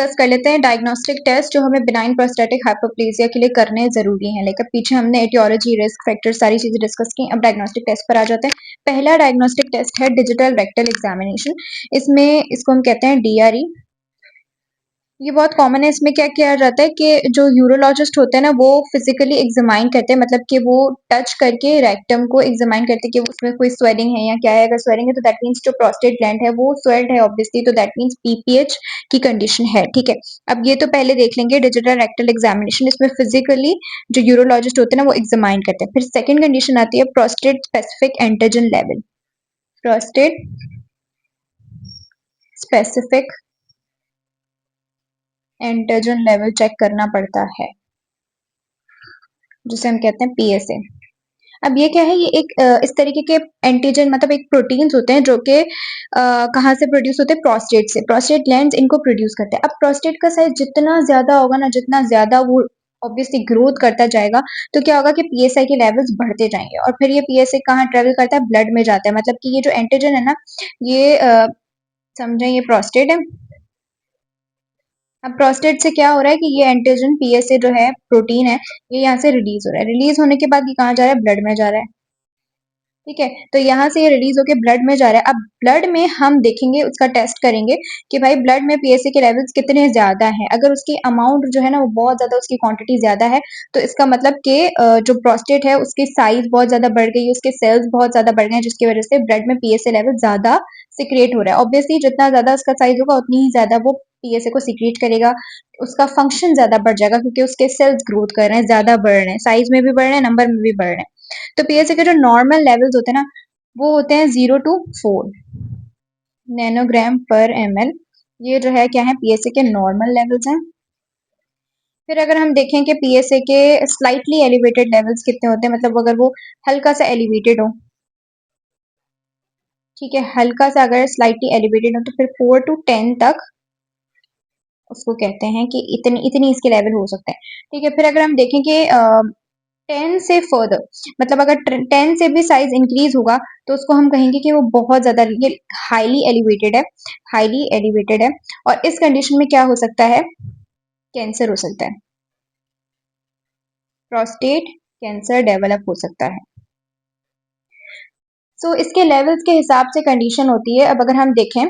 Discuss कर लेते हैं डायग्नोस्टिक टेस्ट जो हमें बिनाइन प्रोस्टेटिक हाइपोप्लेजिया के लिए करने जरूरी हैं। लेकिन पीछे हमने एटियोलॉजी, रिस्क फैक्टर सारी चीजें डिस्कस की। अब डायग्नोस्टिक टेस्ट पर आ जाते हैं। पहला डायग्नोस्टिक टेस्ट है डिजिटल रेक्टल एग्जामिनेशन। इसमें इसको हम कहते हैं DRE। ये बहुत कॉमन है। इसमें क्या किया जाता है कि जो यूरोलॉजिस्ट होते हैं ना, वो फिजिकली एग्जामाइन करते हैं, मतलब कि वो टच करके रेक्टम को एग्जामाइन करते हैं कि उसमें कोई स्वेलिंग है या क्या है। अगर स्वेलिंग है तो दैट मीन्स जो प्रोस्टेट ग्लैंड है वो स्वेल्ड है ऑब्वियसली, तो दैट मीन्स PPH की कंडीशन है। ठीक है, अब ये तो पहले देख लेंगे डिजिटल रेक्टल एग्जामिनेशन। इसमें फिजिकली जो यूरोलॉजिस्ट होते हैं ना वो एग्जामाइन करते हैं। फिर सेकेंड कंडीशन आती है prostate specific antigen level. Prostate specific antigen level check करना पड़ता है, जिसे हम कहते हैं PSA। अब ये क्या है, ये एक इस तरीके के एंटीजन मतलब एक प्रोटीन्स होते हैं जो कि कहाँ से प्रोड्यूस होते हैं, प्रोस्टेट से। प्रोस्टेट ग्लैंड्स इनको प्रोड्यूस करते हैं। अब प्रोस्टेट का साइज जितना ज्यादा होगा ना, जितना ज्यादा वो ऑब्वियसली ग्रोथ करता जाएगा, तो क्या होगा कि PSI के लेवल्स बढ़ते जाएंगे। और फिर ये PSA कहाँ ट्रेवल करता है, ब्लड में जाता है। मतलब कि ये जो एंटीजन है ना, ये समझें ये प्रोस्टेट है। अब प्रोस्टेट से क्या हो रहा है कि ये एंटीजन PSA जो है प्रोटीन है, ये यहाँ से रिलीज हो रहा है। रिलीज होने के बाद ये कहाँ जा रहा है, ब्लड में जा रहा है। ठीक है, तो यहाँ से ये रिलीज होके ब्लड में जा रहा है। अब ब्लड में हम देखेंगे, उसका टेस्ट करेंगे कि भाई ब्लड में PSA के लेवल्स कितने ज्यादा हैं। अगर उसकी अमाउंट जो है ना वो बहुत ज्यादा, उसकी क्वांटिटी ज्यादा है, तो इसका मतलब कि जो प्रोस्टेट है उसकी साइज बहुत ज्यादा बढ़ गई है, उसके सेल्स बहुत ज्यादा बढ़ गए हैं, जिसकी वजह से ब्लड में PSA लेवल ज्यादा सिक्रिएट हो रहा है। ऑब्वियसली जितना ज्यादा उसका साइज होगा उतनी ही ज्यादा वो PSA को सिक्रिएट करेगा, उसका फंक्शन ज्यादा बढ़ जाएगा, क्योंकि उसके सेल्स ग्रोथ कर रहे हैं, ज्यादा बढ़ रहे हैं, साइज में भी बढ़ रहे हैं, नंबर में भी बढ़ रहे हैं। तो PSA के जो नॉर्मल लेवल्स होते हैं ना, वो होते हैं 0 to 4 नैनोग्राम पर ml। ये जो है क्या है, PSA के नॉर्मल लेवल्स हैं। फिर अगर हम देखें कि PSA के स्लाइटली एलिवेटेड लेवल्स कितने होते हैं, मतलब अगर वो हल्का सा एलिवेटेड हो, ठीक है, हल्का सा अगर स्लाइटली एलिवेटेड हो, तो फिर 4 to 10 तक उसको कहते हैं कि इतनी इतनी इसके लेवल हो सकते हैं। ठीक है, फिर अगर हम देखें कि 10 से फर्दर, मतलब अगर 10 से भी साइज इंक्रीज होगा, तो उसको हम कहेंगे कि वो बहुत ज्यादा ये हाईली एलिवेटेड है, हाईली एलिवेटेड है। और इस कंडीशन में क्या हो सकता है, कैंसर हो सकता है, प्रोस्टेट कैंसर डेवलप हो सकता है। सो इसके लेवल्स के हिसाब से कंडीशन होती है। अब अगर हम देखें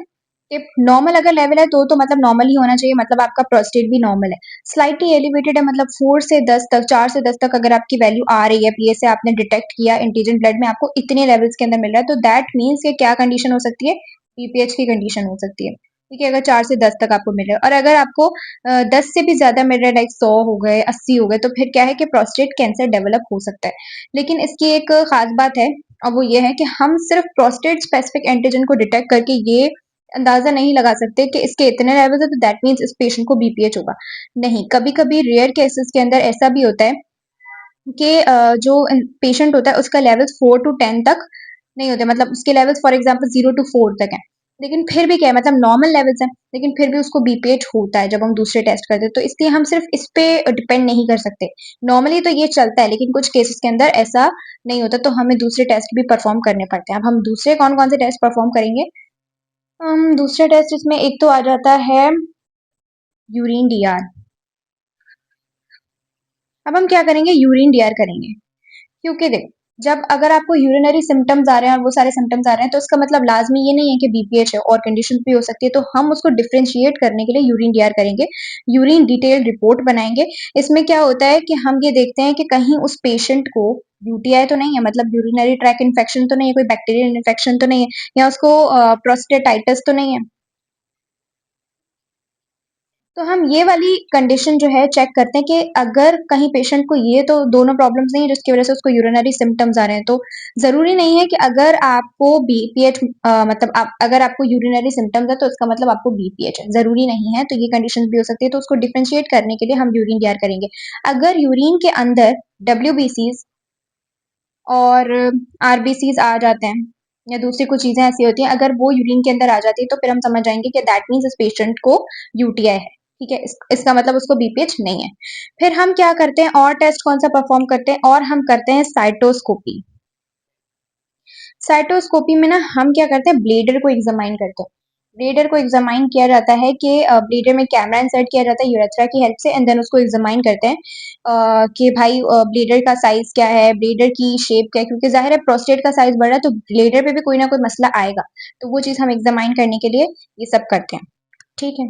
कि नॉर्मल अगर लेवल है तो मतलब नॉर्मल ही होना चाहिए, मतलब आपका प्रोस्टेट भी नॉर्मल है। स्लाइटली एलिवेटेड है, मतलब 4 से 10 तक, 4 से 10 तक अगर आपकी वैल्यू आ रही है, PSA आपने डिटेक्ट किया, एंटीजन ब्लड में आपको इतने लेवल्स के अंदर मिल रहा है, तो दैट मीन्स कि क्या कंडीशन हो सकती है, PPH की कंडीशन हो सकती है। ठीक है, अगर 4 से 10 तक आपको मिल रहा है, और अगर आपको 10 से भी ज्यादा मिल रहा है, लाइक 100 हो गए, 80 हो गए, तो फिर क्या है कि प्रोस्टेट कैंसर डेवलप हो सकता है। लेकिन इसकी एक खास बात है, और वो ये है कि हम सिर्फ प्रोस्टेट स्पेसिफिक एंटीजन को डिटेक्ट करके ये अंदाजा नहीं लगा सकते कि इसके इतने लेवल्स है तो दैट मीन्स इस पेशेंट को BPH होगा। नहीं, कभी कभी रेयर केसेस के अंदर ऐसा भी होता है कि जो पेशेंट होता है उसका लेवल्स 4 to 10 तक नहीं होते, मतलब उसके लेवल्स फॉर एग्जांपल 0 to 4 तक है, लेकिन फिर भी क्या है, मतलब नॉर्मल लेवल्स हैं, लेकिन फिर भी उसको BPH होता है जब हम दूसरे टेस्ट करते हैं। तो इसलिए हम सिर्फ इस पे डिपेंड नहीं कर सकते। नॉर्मली तो ये चलता है, लेकिन कुछ केसेस के अंदर ऐसा नहीं होता, तो हमें दूसरे टेस्ट भी परफॉर्म करने पड़ते हैं। अब हम दूसरे कौन कौन से टेस्ट परफॉर्म करेंगे, हम दूसरे टेस्ट इसमें एक तो आ जाता है यूरिन DR। अब हम क्या करेंगे, यूरिन DR करेंगे, क्योंकि देख, जब अगर आपको यूरिनरी सिम्टम्स आ रहे हैं और वो सारे सिम्टम्स आ रहे हैं, तो इसका मतलब लाजमी ये नहीं है कि BPH है, और कंडीशन भी हो सकती है। तो हम उसको डिफ्रेंशिएट करने के लिए यूरिन DR करेंगे, यूरिन डिटेल रिपोर्ट बनाएंगे। इसमें क्या होता है कि हम ये देखते हैं कि कहीं उस पेशेंट को UTI तो नहीं है, मतलब यूरिनरी ट्रैक इन्फेक्शन तो नहीं है, कोई बैक्टीरियल इन्फेक्शन तो नहीं है, या उसको प्रोस्टेटाइटिस तो नहीं है। तो हम ये वाली कंडीशन जो है चेक करते हैं कि अगर कहीं पेशेंट को ये तो दोनों प्रॉब्लम्स नहीं है जिसकी वजह से उसको यूरिनरी सिम्टम्स आ रहे हैं, तो जरूरी नहीं है कि अगर आपको BPH मतलब अगर आपको यूरिनरी सिम्टम्स है तो इसका मतलब आपको BPH है, जरूरी नहीं है। तो ये कंडीशन भी हो सकती है, तो उसको डिफ्रेंशिएट करने के लिए हम यूरिन DR करेंगे। अगर यूरिन के अंदर WBCs और RBCs आ जाते हैं, या दूसरी कुछ चीजें ऐसी होती हैं, अगर वो यूरिन के अंदर आ जाती है, तो फिर हम समझ जाएंगे कि दैट मीन्स इस पेशेंट को UTI है। ठीक है, इसका मतलब उसको BPH नहीं है। फिर हम क्या करते हैं, और टेस्ट कौन सा परफॉर्म करते हैं, और हम करते हैं साइटोस्कोपी। साइटोस्कोपी में ना हम क्या करते हैं, ब्लेडर को एग्जामाइन करते हैं। ब्लीडर को एग्जामाइन किया जाता है कि ब्लीडर में कैमरा इंसर्ट किया जाता है यूरेथ्रा की हेल्प से, एंड देन उसको एग्जामाइन करते हैं कि भाई ब्लीडर का साइज क्या है, ब्लीडर की शेप क्या है, क्योंकि जाहिर है प्रोस्टेट का साइज बढ़ रहा है तो ब्लीडर पे भी कोई ना कोई मसला आएगा, तो वो चीज़ हम एग्जामाइन करने के लिए ये सब करते हैं। ठीक है।